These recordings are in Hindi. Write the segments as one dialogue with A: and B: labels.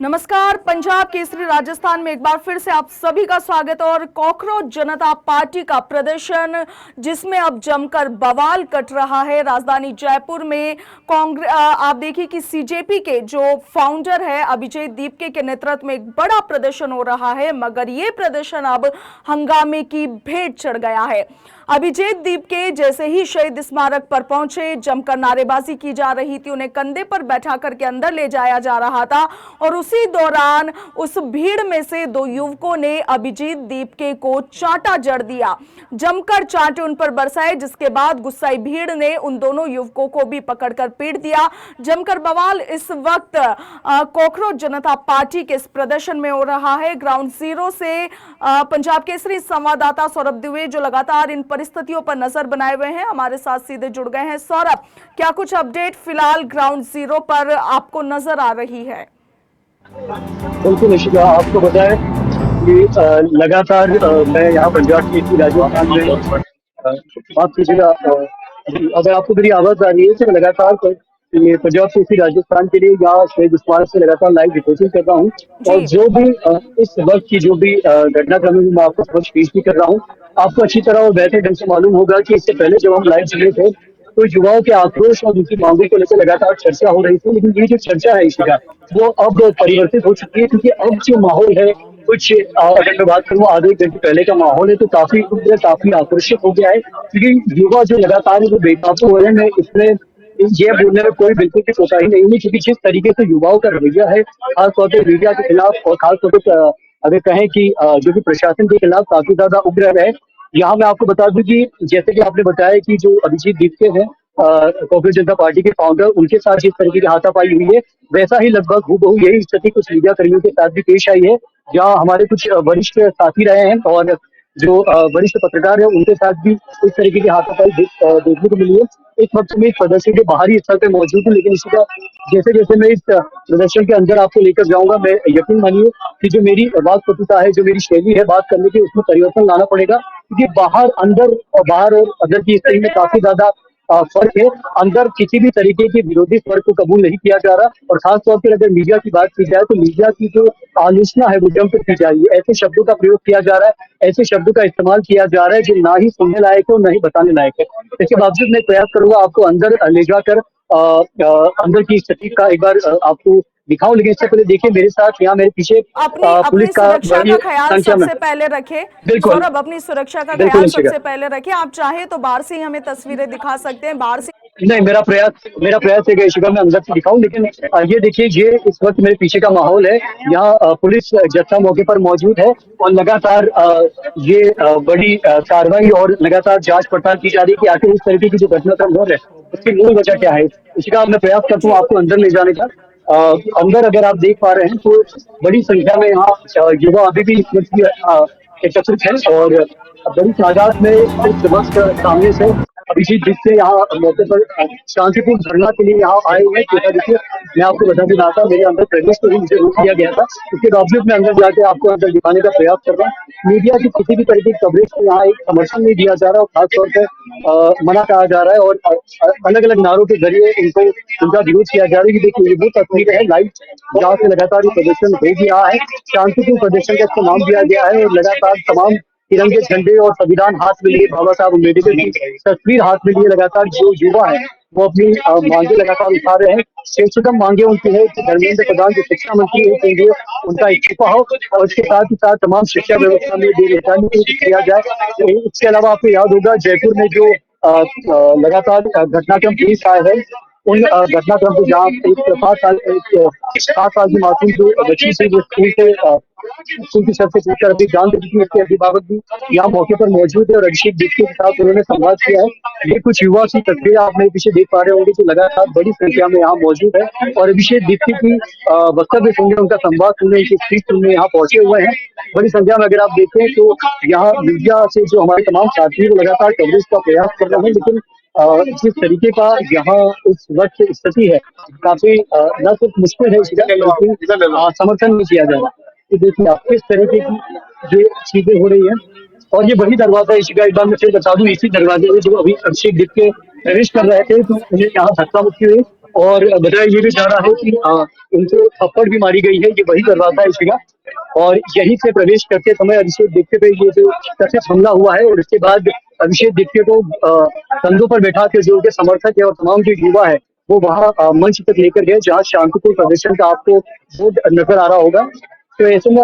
A: नमस्कार। पंजाब केसरी राजस्थान में एक बार फिर से आप सभी का स्वागत। और कॉकरोच जनता पार्टी का प्रदर्शन जिसमें अब जमकर बवाल कट रहा है राजधानी जयपुर में। कांग्रेस आप देखिए कि सीजेपी के जो फाउंडर है अभिजीत दीपके के नेतृत्व में एक बड़ा प्रदर्शन हो रहा है, मगर ये प्रदर्शन अब हंगामे की भेंट चढ़ गया है। अभिजीत दीपके जैसे ही शहीद स्मारक पर पहुंचे, जमकर नारेबाजी की जा रही थी, उन्हें कंधे पर बैठा करके अंदर ले जाया जा रहा था और उसी दौरान उस भीड़ में से दो युवकों ने अभिजीत दीपके को चांटा जड़ दिया, जमकर चांटे उन पर बरसाए, जिसके बाद गुस्साई भीड़ ने उन दोनों युवकों को भी पकड़कर पीट दिया। जमकर बवाल इस वक्त कॉकरोच जनता पार्टी के इस प्रदर्शन में हो रहा है। ग्राउंड जीरो से पंजाब केसरी संवाददाता सौरभ द्विवेदी जो लगातार इन परिस्थितियों पर नजर बनाए हुए हैं, हमारे साथ सीधे जुड़ गए हैं। सौरभ, क्या कुछ अपडेट फिलहाल ग्राउंड जीरो पर आपको नजर आ रही है?
B: बिल्कुल निशिका, आपको बताएं कि लगातार मैं यहाँ पंजाब केसरी राजस्थान में बात कीजिएगा। अगर आपको मेरी आवाज आ रही है तो लगातार ये पंजाब केसरी राजस्थान के लिए यहाँ शहीद स्मारक से लगातार लाइव रिपोर्टिंग कर रहा हूँ। और जो भी इस वक्त की जो भी घटनाक्रम है मैं आपको समझ पेश भी कर रहा हूँ। आपको अच्छी तरह और बेहतर ढंग से मालूम होगा कि इससे पहले जब हम लाइव चले थे तो युवाओं के आक्रोश और उनकी मांगों को लेकर लगातार चर्चा हो रही थी, लेकिन ये जो चर्चा है इसका वो अब परिवर्तित हो चुकी है, क्योंकि अब जो माहौल है कुछ अगर मैं बात करूँ आधे घंटे पहले का माहौल है तो काफी उग्र, काफी आकर्षित हो गया है, क्योंकि युवा जो लगातार जो बेकाबू हो रहे हैं, मैं इसमें ये बोलने में कोई बिल्कुल भी कोताही नहीं है, क्योंकि जिस तरीके से युवाओं का रवैया है खासतौर पर मीडिया के खिलाफ और खासतौर पर अगर कहें कि जो भी प्रशासन के खिलाफ काफी ज्यादा उग्र है। यहाँ मैं आपको बता दूं कि जैसे कि आपने बताया कि जो अभिजीत दीपके हैं कॉकरोच जनता पार्टी के फाउंडर, उनके साथ जिस तरीके की हाथापाई हुई है वैसा ही लगभग हूबहू यही स्थिति कुछ मीडिया कर्मियों के साथ भी पेश आई है, जहाँ हमारे कुछ वरिष्ठ साथी रहे हैं और जो वरिष्ठ पत्रकार है उनके साथ भी इस तरीके की हाथापाई देखने को मिली है। इस वक्त में इस प्रदर्शन के बाहरी स्थल पर मौजूद हूँ, लेकिन इसका जैसे जैसे मैं इस प्रदर्शन के अंदर आपको लेकर जाऊंगा, मैं यकीन मानिए कि जो मेरी बात पटुता है, जो मेरी शैली है बात करने की, उसमें परिवर्तन लाना पड़ेगा, क्योंकि बाहर और अंदर की स्थिति में काफी ज्यादा फर्क है। अंदर किसी भी तरीके के विरोधी स्वर को कबूल नहीं किया जा रहा, और खासतौर पर अगर मीडिया की बात की जाए तो मीडिया की जो आलोचना है वो जमकर की जा रही है। ऐसे शब्दों का प्रयोग किया जा रहा है, ऐसे शब्दों का इस्तेमाल किया जा रहा है जो ना ही सुनने लायक है और ना ही बताने लायक है। इसके बावजूद मैं प्रयास करूंगा आपको अंदर ले जाकर अंदर की स्थिति का एक बार आपको दिखाऊं, लेकिन इससे पहले देखिए मेरे साथ यहाँ मेरे पीछे
A: अपनी
B: पुलिस का
A: सुरक्षा का ख्याल सबसे पहले रखें।
B: बिल्कुल
A: सौरभ, अपनी सुरक्षा का ख्याल सबसे पहले रखें। आप चाहे तो बाहर से ही हमें तस्वीरें दिखा सकते हैं, बाहर से
B: नहीं। मेरा प्रयास है कि शिवा मैं अंदर से दिखाऊं, लेकिन ये देखिए ये इस वक्त मेरे पीछे का माहौल है। यहाँ पुलिस जत्था मौके पर मौजूद है और लगातार ये बड़ी कार्रवाई और लगातार जांच पड़ताल की जा रही है कि आखिर इस तरीके की जो घटनाक्रम हो रहा है उसकी मूल वजह क्या है। इसका मैं प्रयास करता हूँ आपको अंदर ले जाने का। अंदर अगर आप देख पा रहे हैं तो बड़ी संख्या में यहाँ युवा अभी भी इस वक्त एकत्रित है और बड़ी तादाद में इस वक्त सामने से अभिजीत दीपके यहाँ मौके पर शांतिपूर्ण धरना के लिए यहाँ आए हुए हैं। देखिए मैं आपको बता भी रहा था मेरे अंदर प्रवेश को भी मुझे रोक दिया गया था, उसके बावजूद मैं अंदर जाके आपको अंदर दिखाने का प्रयास कर रहा हूँ। मीडिया की किसी भी तरीके की कवरेज को यहाँ एक समर्थन नहीं दिया जा रहा और खासतौर पर मना कहा जा रहा है और अलग अलग नारों के जरिए इनको उनका विरोध किया जा रहा है। देखिए ये वो तस्वीर है लाइव जहाँ से लगातार ये प्रदर्शन हो गया है, शांतिपूर्ण प्रदर्शन का इसको नाम दिया गया है और लगातार तमाम तिरंगे झंडे और संविधान हाथ में लिए, बाबा साहब अम्बेडकर की तस्वीर हाथ में लिए लगातार जो युवा है वो अपनी मांगे लगातार उठा रहे हैं। श्रेष्ठतम मांगे उनकी है कि धर्मेंद्र प्रधान जो शिक्षा मंत्री है केंद्रीय उनका इस्तीफा हो और इसके साथ ही साथ तमाम शिक्षा व्यवस्था में बेरोजगारी किया जाए। इसके अलावा आपको याद होगा जयपुर में जो लगातार घटनाक्रम पेश आए हैं उन घटनाक्रम को जहाँ एक 7 साल की मासूम जो बच्ची थी जो स्कूल की छत से कूदकर अपनी जान दे दी थी, उसके अभिभावक भी यहाँ मौके पर मौजूद है और अभिषेक दीपके के साथ उन्होंने संवाद किया है। ये कुछ युवा की तस्वीरें आप मेरे पीछे देख पा रहे होंगे जो लगातार बड़ी संख्या में यहाँ मौजूद है और अभिषेक दीपके की वक्तव्य सुनने, उनका संवाद सुनने, उनकी स्पीच सुनने यहाँ पहुंचे हुए हैं बड़ी संख्या में। अगर आप देखें तो यहाँ मीडिया से जो हमारे तमाम साथी वो लगातार कवरेज का प्रयास कर रहे हैं, लेकिन जिस तरीके का यहाँ इस वक्त स्थिति है काफी न सिर्फ मुश्किल है लेकिन समर्थन नहीं किया जा रहा। तो देखिए आप किस तरीके की ये चीजें हो रही है और ये वही दरवाजा है। इसी एक बार मैं फिर बता दूं, इसी दरवाजे में जो अभी अभिषेक दीपके प्रवेश कर रहे थे तो उन्हें यहाँ धक्का मुक्की हुई और बताया ये भी जा रहा है कि उनको थप्पड़ भी मारी गई है, ये वही दरवाजा है इशिका। और यहीं से प्रवेश करते समय अभिषेक दीप्ति पे ये जो कथित हमला हुआ है, और इसके बाद अभिषेक दीप्ति को कंधों पर बैठा के जो उनके समर्थक है और तमाम जो युवा है वो वहाँ मंच तक लेकर गए, जहाँ शांतिपूर्ण प्रदर्शन का आपको बोर्ड नजर आ रहा होगा। तो ऐसे में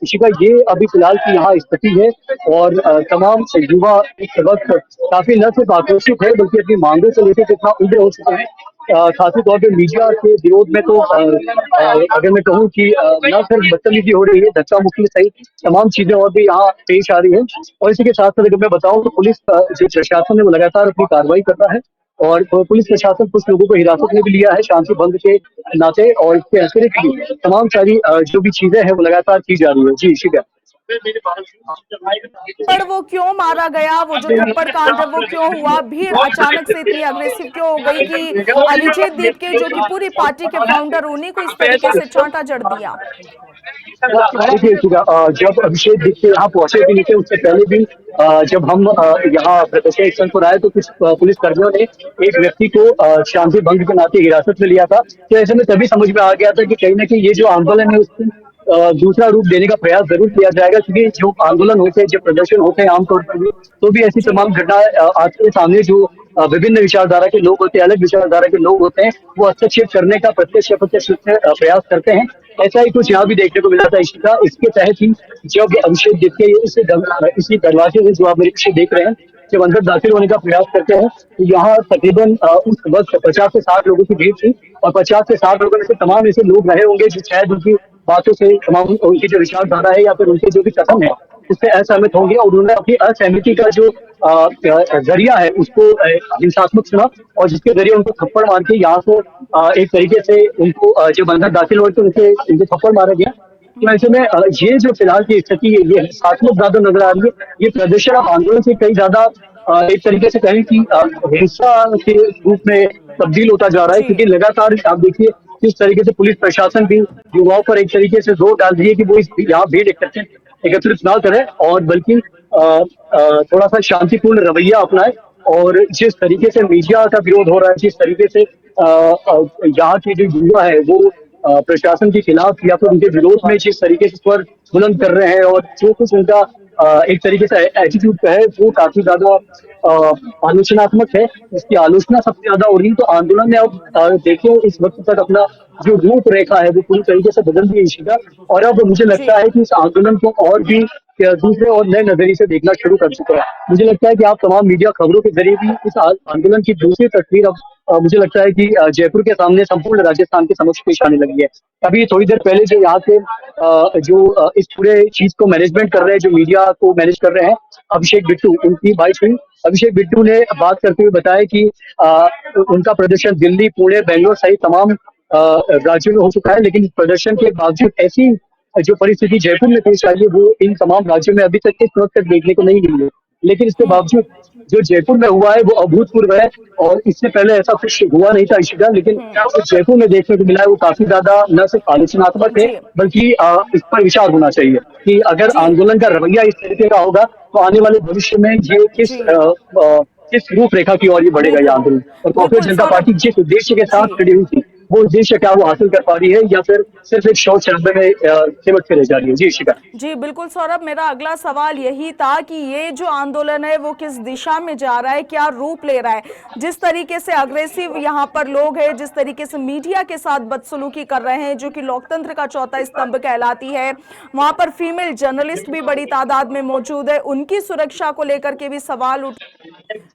B: इशिका ये अभी फिलहाल की यहाँ स्थिति है, और तमाम युवा इस वक्त काफी न सिर्फ आक्रोशित है बल्कि अपनी मांगों को लेकर कितना उग्र हो चुके हैं। खासी तौर पे मीडिया के विरोध में तो अगर मैं कहूँ कि न सिर्फ बदतमीजी हो रही है, धक्का मुक्की सहित तमाम चीजें और भी यहाँ पेश आ रही है। और इसी के साथ साथ अगर मैं बताऊँ तो पुलिस जो प्रशासन है वो लगातार अपनी कार्रवाई कर रहा है, और पुलिस प्रशासन कुछ लोगों को हिरासत में भी लिया है शांति भंग के नाते, और इसके अतिरिक्त भी तमाम सारी जो भी चीजें हैं वो लगातार की जा रही है। जी शिखा।
A: पर वो क्यों मारा गया, वो जो थप्पड़ कांड है वो क्यों हुआ, भीड़ अचानक से इतनी अग्रेसिव क्यों हो गई कि अभिजीत दीप के जो कि पूरी पार्टी के फाउंडर उन्हीं को इस तरीके से चांटा जड़ दिया?
B: देखिए शिखा, जब अभिषेक दीप यहाँ पहुंचे भी नहीं थे, उससे पहले भी जब हम यहाँ प्रदर्शन स्थल पर आए तो कुछ पुलिस कर्मियों ने एक व्यक्ति को शांति भंग के नाते हिरासत में लिया था। तो ऐसे में तभी समझ में आ गया था कि कहीं ना कहीं ये जो आंदोलन है उसको दूसरा रूप देने का प्रयास जरूर किया जाएगा, क्योंकि जो आंदोलन होते हैं, जो प्रदर्शन होते हैं आमतौर पर भी, तो भी ऐसी
A: जी
B: तमाम घटनाएं आपके सामने जो विभिन्न विचारधारा के लोग होते हैं, अलग विचारधारा के लोग होते हैं, वो हस्तक्षेप करने का प्रत्यक्ष या अप्रत्यक्ष रूप से प्रयास करते हैं। ऐसा ही कुछ यहाँ भी देखने को मिला था इशिका। इसके तहत ही जब अभिषेक दीप्ति इसी दरवाजे से जो आप मेरे पीछे देख रहे हैं, जब अंदर दाखिल होने का प्रयास करते हैं तो यहाँ तकरीबन उस वक्त 50 से 60 लोगों की भीड़ थी, और 50 से 60 लोगों में से तमाम ऐसे लोग रहे होंगे जो शायद उनकी बातों से, तमाम उनकी जो विचारधारा है या फिर उनके जो भी कथन है उससे असहमत होंगे, और उन्होंने अपनी असहमति का जो जरिया है उसको हिंसात्मक चुना, और जिसके जरिए उनको थप्पड़ मार के यहाँ से एक तरीके से उनको जब अंदर दाखिल हुए तो उनके थप्पड़ मारा गया। तो ऐसे में ये जो फिलहाल की स्थिति है ये हिंसात्मक ज्यादा नजर आ रही है। ये प्रदर्शन अब आंदोलन से कई ज्यादा एक तरीके से कहें कि हिंसा के रूप में तब्दील होता जा रहा है,
A: जी
B: क्योंकि लगातार आप देखिए किस तरीके से पुलिस प्रशासन भी युवाओं पर एक तरीके से जोर डाल रही है कि वो इस यहाँ भीड़ एकत्रित ना करें, और बल्कि थोड़ा सा शांतिपूर्ण रवैया अपनाए। और जिस तरीके से मीडिया का विरोध हो रहा है, जिस तरीके से यहाँ के जो युवा है वो प्रशासन के खिलाफ या फिर उनके विरोध में जिस तरीके से स्वर बुलंद कर रहे हैं, और जो कुछ उनका एक तरीके से एटीट्यूड है वो काफी ज्यादा आलोचनात्मक है। इसकी आलोचना सबसे ज्यादा हो रही है। तो आंदोलन ने अब देखिए इस वक्त तक अपना जो रूपरेखा है वो पूरी तरीके से बदल दी इशिका, और अब मुझे
A: जी
B: लगता है कि इस आंदोलन को और भी दूसरे और नए नजरिए से देखना शुरू कर चुका है। मुझे लगता है कि आप तमाम मीडिया खबरों के जरिए भी इस आंदोलन की दूसरी तस्वीर अब मुझे लगता है कि जयपुर के सामने संपूर्ण राजस्थान के समक्ष पेश आने लगी है। अभी थोड़ी देर पहले जो यहाँ के इस पूरे चीज को मैनेजमेंट कर रहे हैं, जो मीडिया को मैनेज कर रहे हैं, अभिषेक बिट्टू, उनकी बाइट हुई। अभिषेक बिट्टू ने बात करते हुए बताया कि उनका प्रदर्शन दिल्ली, पुणे, बेंगलोर सहित तमाम राज्यों में हो चुका है, लेकिन इस प्रदर्शन के बावजूद ऐसी जो परिस्थिति जयपुर में पेश आई है वो इन तमाम राज्यों में अभी तक इस वक्त तक देखने को नहीं मिली है। लेकिन इसके बावजूद जो जयपुर में हुआ है वो अभूतपूर्व है, और इससे पहले ऐसा कुछ हुआ नहीं था इशिका। लेकिन जो जयपुर में देखने को मिला है वो काफी ज्यादा न सिर्फ आलोचनात्मक है
A: जी
B: बल्कि इस पर विचार होना चाहिए कि अगर
A: जी
B: आंदोलन का रवैया इस तरीके का होगा तो आने वाले भविष्य में ये
A: जी
B: किस रूपरेखा की ओर ये बढ़ेगा ये
A: बिल्कुल
B: आंदोलन, और कांग्रेस
A: बिल्कुल
B: जनता
A: सौरभ
B: पार्टी जिस उद्देश्य के साथ
A: जी
B: खड़ी हुई थी वो उद्देश्य क्या वो हासिल कर पा रही है, या फिर सिर्फ एक शोर शराबे में सिमट के रह जा रही है। जी शिका।
A: जी बिल्कुल सौरभ, मेरा अगला सवाल यही था कि ये जो आंदोलन है वो किस दिशा में जा रहा है, क्या रूप ले रहा है? जिस तरीके से अग्रेसिव यहाँ पर लोग हैं, जिस तरीके से मीडिया के साथ बदसलूकी कर रहे हैं, जो कि लोकतंत्र का चौथा स्तंभ कहलाती है, वहां पर फीमेल जर्नलिस्ट भी बड़ी तादाद में मौजूद है, उनकी सुरक्षा को लेकर के भी सवाल उठ,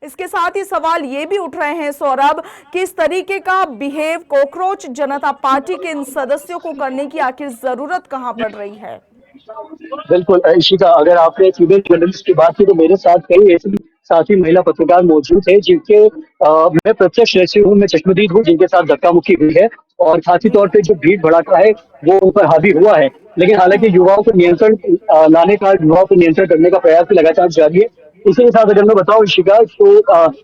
A: इसके साथ ही सवाल ये भी उठ रहे हैं सौरभ कि इस तरीके का बिहेव कॉकरोच जनता पार्टी के इन सदस्यों को करने की आखिर जरूरत कहां पड़ रही है?
B: बिल्कुल इशिका, अगर आपने फीमेल जर्नलिस्ट की बात की तो मेरे साथ कई ऐसी साथी महिला पत्रकार मौजूद है जिनके मैं प्रत्यक्ष ऐसे हूँ, मैं चश्मदीद हूँ, जिनके साथ धक्का मुक्की हुई है, और खासी तौर पे जो भीड़ भड़ाका है वो उन पर हावी हुआ है। लेकिन हालांकि युवाओं को नियंत्रण लाने का, युवाओं को नियंत्रण करने का प्रयास भी लगातार जारी है। इसी के साथ अगर मैं बताऊं शिका तो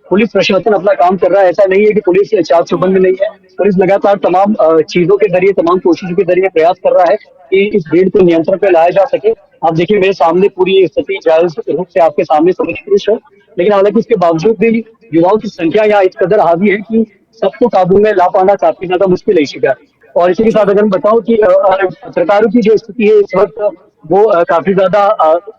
B: पुलिस प्रशासन अपना काम कर रहा है। ऐसा नहीं है कि पुलिस चाक चौबंद में नहीं है। पुलिस लगातार तमाम चीजों के जरिए, तमाम कोशिशों के जरिए प्रयास कर रहा है कि इस भीड़ को नियंत्रण पे लाया जा सके। आप देखिए मेरे सामने पूरी स्थिति जायज रूप से आपके सामने समझ है, लेकिन हालांकि इसके बावजूद भी युवाओं की संख्या यहाँ इस कदर हावी है कि सबको काबू में ला पाना काफी ज्यादा मुश्किल है इसी का। और इसी के साथ
A: जी
B: अगर मैं बताऊं कि पत्रकारों की जो स्थिति है इस वक्त वो काफी ज्यादा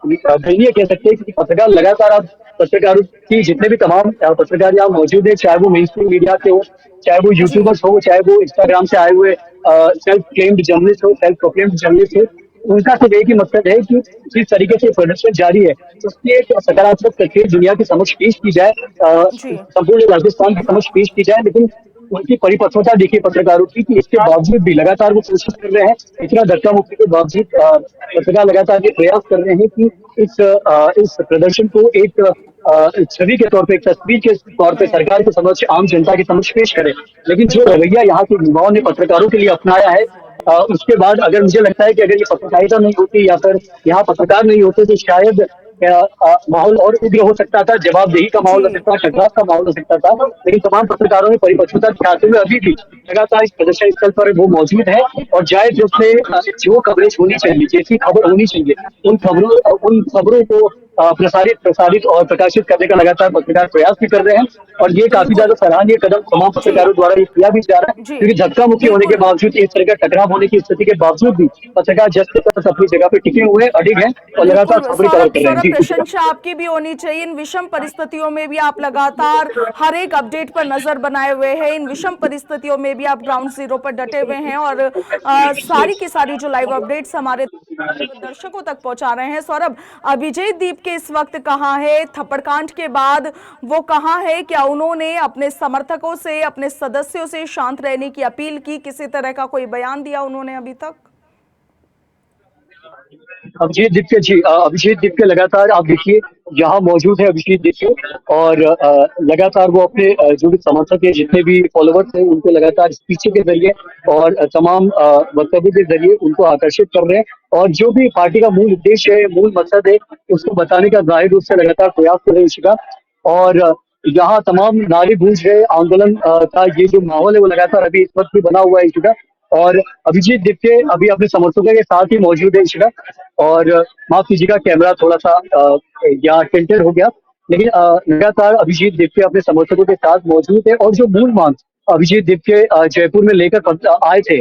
B: दयनीय कह सकते हैं, क्योंकि पत्रकार लगातार आप पत्रकारों की जितने भी तमाम पत्रकार यहाँ मौजूद है, चाहे वो मेन स्ट्रीम मीडिया के हो, चाहे वो
A: जी
B: यूट्यूबर्स हो, चाहे वो इंस्टाग्राम से आए हुए सेल्फ क्लेम्ड जर्नलिस्ट हो, सेल्फ प्रोक्लेम्ड जर्नलिस्ट हो, उनका सिर्फ एक ही मकसद है कि जिस तरीके से प्रदर्शन जारी है उसकी एक सकारात्मक तस्वीर दुनिया के समक्ष पेश की जाए,
A: जी
B: संपूर्ण राजस्थान के समक्ष पेश की जाए। लेकिन उनकी परिपक्वता देखिए पत्रकारों की, कि इसके बावजूद भी लगातार वो कोशिश कर रहे हैं, इतना धक्का मुक्की के बावजूद पत्रकार लगातार ये प्रयास कर रहे हैं कि इस प्रदर्शन को एक छवि के तौर पे, एक तस्वीर के तौर पे सरकार के समक्ष, आम जनता के समक्ष पेश करें। लेकिन जो रवैया यहाँ के युवाओं ने पत्रकारों के लिए अपनाया है, उसके बाद अगर मुझे लगता है कि अगर ये पत्रकारिता नहीं होती या फिर यहाँ पत्रकार नहीं होते तो शायद माहौल और उग्र हो सकता था, जवाबदेही का माहौल हो
A: जी
B: सकता था, टकराव का माहौल हो सकता था। लेकिन तमाम पत्रकारों ने परिपक्वता दिखाते हुए अभी भी लगातार इस प्रदर्शन स्थल पर वो मौजूद है, और जायज रूप से जो कवरेज होनी चाहिए, जैसी खबर होनी चाहिए, उन खबरों को प्रसारित प्रसारित और प्रकाशित करने का लगातार पत्रकार प्रयास भी कर रहे हैं। और ये काफी
A: बिल्कुल
B: ज्यादा सराहनीय कदम तमाम
A: जी
B: पत्रकारों द्वारा ये किया भी जा रहा है,
A: जी
B: क्योंकि धक्का मुक्की होने के
A: बिल्कुल
B: बावजूद, इस तरह का टकराव होने की स्थिति के बावजूद भी पत्रकार जस के तस अपनी जगह पे टिके हुए हैं, अडिग हैं और लगातार
A: बिल्कुल
B: खबरें कवर
A: सौरभ
B: कर रहे हैं।
A: सौरभ
B: जी जी
A: प्रशंसा आपकी भी होनी चाहिए। इन विषम परिस्थितियों में भी आप लगातार हर एक अपडेट पर नजर बनाए हुए हैं। इन विषम परिस्थितियों में भी आप ग्राउंड जीरो पर डटे हुए हैं और सारी की सारी जो लाइव अपडेट्स हमारे दर्शकों तक पहुंचा रहे हैं। सौरभ, अभिजीत दीप के इस वक्त कहाँ है? थप्पड़कांड के बाद वो कहाँ है? क्या उन्होंने अपने समर्थकों से, अपने सदस्यों से शांत रहने की अपील की? किसी तरह का कोई बयान दिया उन्होंने अभी तक?
B: अभिजीत दीप के लगातार आप देखिए यहाँ मौजूद है अभिजीत दीप के, और लगातार वो अपने जो भी समर्थक है, जितने भी फॉलोवर्स हैं, उनको लगातार स्पीच के जरिए और तमाम वक्तव्य के जरिए उनको आकर्षित कर रहे हैं, और जो भी पार्टी का मूल उद्देश्य है, मूल मकसद है, उसको बताने का जाहिर रूप से लगातार प्रयास कर रहे हैं इशिका। और यहाँ तमाम नारे गूंज रहे आंदोलन का ये जो माहौल है वो लगातार अभी इस वक्त भी बना हुआ है इशिका। और अभिजीत दीप्ते अभी अपने समर्थकों के साथ ही मौजूद है इशिका। और माफ कीजिएगा, कैमरा थोड़ा सा यहाँ टिल्टेड हो गया, लेकिन लगातार अभिजीत दीप्ते अपने समर्थकों के साथ मौजूद है। और जो मूल मांग अभिजीत दीप्ते जयपुर में लेकर आए थे,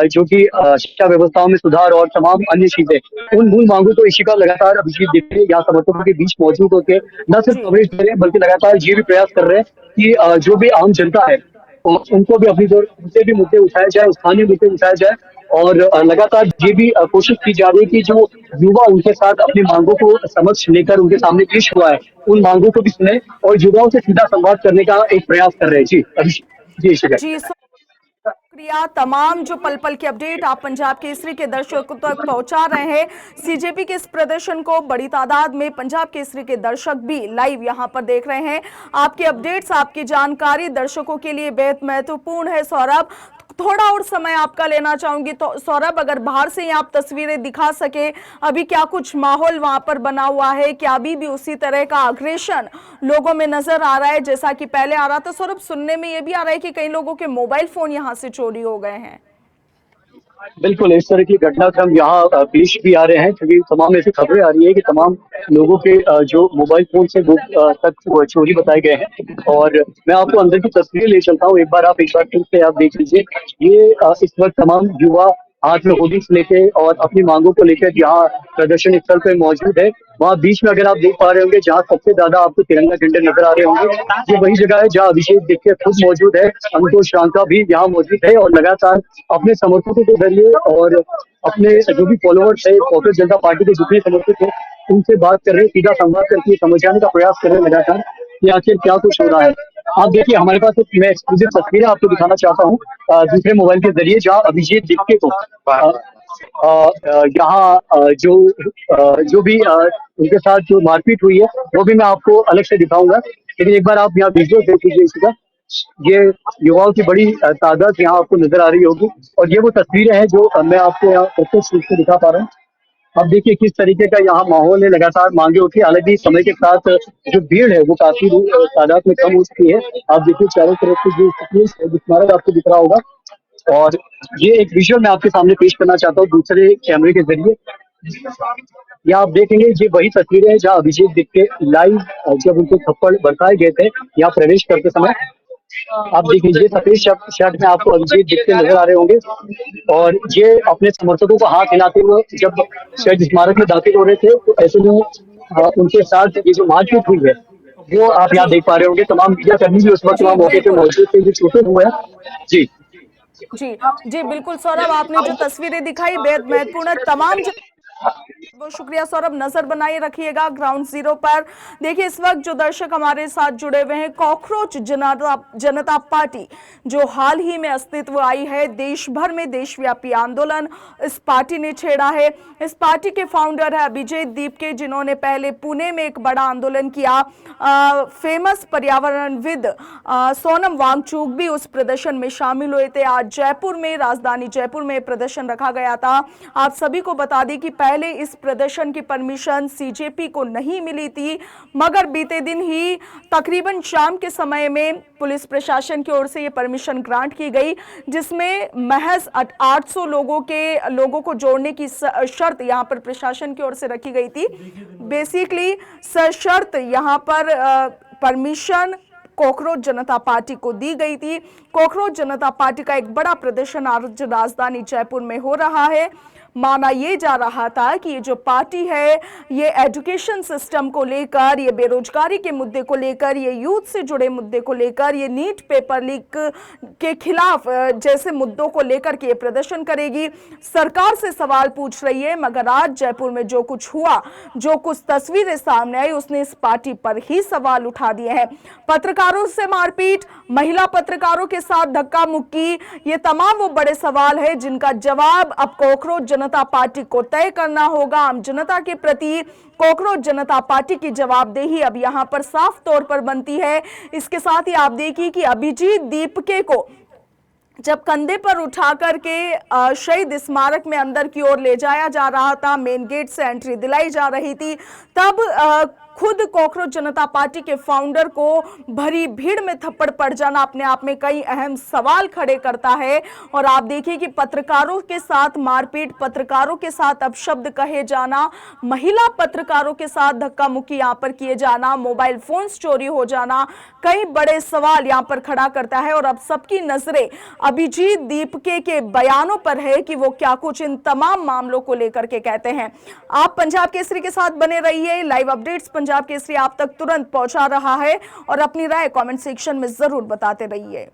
B: जो कि शिक्षा व्यवस्थाओं में सुधार और तमाम अन्य चीजें, उन मूल मांगों को इशिका लगातार अभिजीत दीप्ते यहाँ समर्थकों के बीच मौजूद होकर न सिर्फ
A: जी
B: कवरेज दे रहे हैं, बल्कि लगातार ये भी प्रयास कर रहे हैं कि जो भी आम जनता है उनको भी अपनी जोर उनसे भी मुद्दे उठाए जाए, स्थानीय मुद्दे उठाए जाए। और लगातार ये भी कोशिश की जा रही है कि जो युवा उनके साथ अपनी मांगों को समक्ष लेकर उनके सामने पेश हुआ है, उन मांगों को भी सुने और युवाओं से सीधा संवाद करने का एक प्रयास कर रहे हैं। जी जी शिखर।
A: जी शुक्रिया। तमाम जो पल पल की अपडेट आप पंजाब केसरी के दर्शकों तक पहुंचा रहे हैं। सीजेपी के इस प्रदर्शन को बड़ी तादाद में पंजाब केसरी के दर्शक भी लाइव यहां पर देख रहे हैं। आपकी अपडेट्स, आपकी जानकारी दर्शकों के लिए बेहद महत्वपूर्ण है। सौरभ, थोड़ा और समय आपका लेना चाहूंगी। तो सौरभ, अगर बाहर से ही आप तस्वीरें दिखा सके, अभी क्या कुछ माहौल वहां पर बना हुआ है? क्या अभी भी उसी तरह का अग्रेशन लोगों में नजर आ रहा है जैसा कि पहले आ रहा था? सौरभ, सुनने में ये भी आ रहा है कि कई लोगों के मोबाइल फोन यहां से चोरी हो गए हैं।
B: बिल्कुल, इस तरह की घटनाक्रम यहाँ पेश भी आ रहे हैं, क्योंकि तमाम ऐसी खबरें आ रही है कि तमाम लोगों के जो मोबाइल फोन से तक चोरी बताए गए हैं। और मैं आपको अंदर की तस्वीरें ले चलता हूँ, एक बार फिर से आप देख लीजिए। ये इस वक्त तमाम युवा हाथ में होर्डिंग्स लेके और अपनी मांगों को लेकर यहाँ प्रदर्शन स्थल पे मौजूद है। वहाँ बीच में अगर आप देख पा रहे होंगे, जहाँ सबसे ज्यादा आपको तिरंगा झंडे नजर आ रहे होंगे, ये वही जगह है जहाँ अभिषेक दीक्षित खुद मौजूद है, अंकुश शांता भी यहाँ मौजूद है, और लगातार अपने समर्थकों के जरिए और अपने जो भी फॉलोअर्स है, कांग्रेस जनता पार्टी के जितने समर्थक है, उनसे बात कर रहे हैं, सीधा संवाद करके समझाने का प्रयास कर रहे हैं लगातार कि आखिर क्या कुछ हो रहा है। आप देखिए, हमारे पास एक मैं एक्सक्लूसिव तस्वीरें आपको दिखाना चाहता हूँ दूसरे मोबाइल के जरिए, जहाँ अभिजीत दीप्ते को यहाँ जो भी उनके साथ जो मारपीट हुई है वो भी मैं आपको अलग से दिखाऊंगा। लेकिन एक बार आप यहाँ विजुअल देख लीजिए इसका। ये युवाओं की बड़ी तादाद यहाँ आपको नजर आ रही होगी, और ये वो तस्वीरें हैं जो मैं आपको यहाँ प्रत्यक्ष रूप से दिखा पा रहा हूँ। अब देखिए किस तरीके का यहाँ माहौल है, लगातार मांगे उठी। हालांकि समय के साथ जो भीड़ है वो काफी तादाद में कम हो चुकी है। आप देखिए चारों तरफ से जो स्मारक आपको दिख रहा होगा, और ये एक विजुअल मैं आपके सामने पेश करना चाहता हूँ दूसरे कैमरे के जरिए। यहाँ आप देखेंगे ये वही तस्वीरें हैं जहाँ अभिजीत दीप के लाइव जब उनको थप्पड़ बरसाए गए थे यहाँ प्रवेश करते समय। आप देख लीजिए, सफेद शर्ट में आपको अभिजीत दिखते नजर आ रहे होंगे, और ये अपने समर्थकों को हाथ हिलाते हुए जब शहीद स्मारक में दाखिल हो रहे थे, तो ऐसे में उनके साथ ये जो मारपीट हुई है, वो आप यहाँ
A: जी
B: देख पा रहे होंगे। तमाम मीडिया कर्मी भी उस वक्त
A: जी
B: वहाँ मौके पे
A: बिल्कुल।
B: मौजूद थे, जो छोटे हुए हैं। जी।
A: जी जी बिल्कुल सौरभ, आपने जो तस्वीरें दिखाई बेहद महत्वपूर्ण है। तमाम बहुत शुक्रिया सौरभ, नजर बनाए रखिएगा ग्राउंड जीरो पर। देखिए इस वक्त जो दर्शक हमारे साथ जुड़े हुए हैं, कॉकरोच जनता पार्टी जो हाल ही में अस्तित्व आई है, देश भर में देशव्यापी आंदोलन इस पार्टी ने छेड़ा है। इस पार्टी के फाउंडर है अभिजीत दीपके, जिन्होंने पहले पुणे में एक बड़ा आंदोलन किया। फेमस पर्यावरणविद सोनम वांगचुक भी उस प्रदर्शन में शामिल हुए थे। आज जयपुर में, राजधानी जयपुर में प्रदर्शन रखा गया था। आप सभी को बता दें कि पहले इस प्रदर्शन की परमिशन सीजेपी को नहीं मिली थी, मगर बीते दिन ही तकरीबन शाम के समय में पुलिस प्रशासन की ओर से ये परमिशन ग्रांट की गई, जिसमें महज 800 लोगों को जोड़ने की शर्त यहां पर प्रशासन की ओर से रखी गई थी। बेसिकली सशर्त यहां पर परमिशन कॉकरोच जनता पार्टी को दी गई थी। कॉकरोच जनता पार्टी का एक बड़ा प्रदर्शन आज राजधानी जयपुर में हो रहा है। माना यह जा रहा था कि ये जो पार्टी है, ये एजुकेशन सिस्टम को लेकर, ये बेरोजगारी के मुद्दे को लेकर, ये यूथ से जुड़े मुद्दे को लेकर, ये नीट पेपर लीक के खिलाफ जैसे मुद्दों को लेकर के ये प्रदर्शन करेगी, सरकार से सवाल पूछ रही है। मगर आज जयपुर में जो कुछ हुआ, जो कुछ तस्वीरें सामने आई, उसने इस पार्टी पर ही सवाल उठा दिए हैं। पत्रकारों से मारपीट, महिला पत्रकारों के साथ धक्का मुक्की, ये तमाम वो बड़े सवाल है जिनका जवाब अब कॉकरोच जनता पार्टी को तय करना होगा। आम जनता के प्रति कॉकरोच जनता पार्टी की जवाबदेही अब यहां पर साफ तौर पर बनती है। इसके साथ ही आप देखिए कि अभिजीत दीपके को जब कंधे पर उठा करके शहीद स्मारक में अंदर की ओर ले जाया जा रहा था, मेन गेट से एंट्री दिलाई जा रही थी, तब खुद कॉकरोच जनता पार्टी के फाउंडर को भरी भीड़ में थप्पड़ पड़ जाना अपने आप में कई अहम सवाल खड़े करता है। और आप देखिए कि पत्रकारों के साथ मारपीट, पत्रकारों के साथ अपशब्द कहे जाना, महिला पत्रकारों के साथ धक्का मुक्की यहां पर किए जाना, मोबाइल फोन चोरी हो जाना, कई बड़े सवाल यहां पर खड़ा करता है। और अब सबकी नजरें अभिजीत दीपके के बयानों पर है कि वो क्या कुछ इन तमाम मामलों को लेकर के कहते हैं। आप पंजाब केसरी के साथ बने रहिए, लाइव अपडेट्स पंजाब केसरी आप तक तुरंत पहुंचा रहा है, और अपनी राय कमेंट सेक्शन में जरूर बताते रहिए।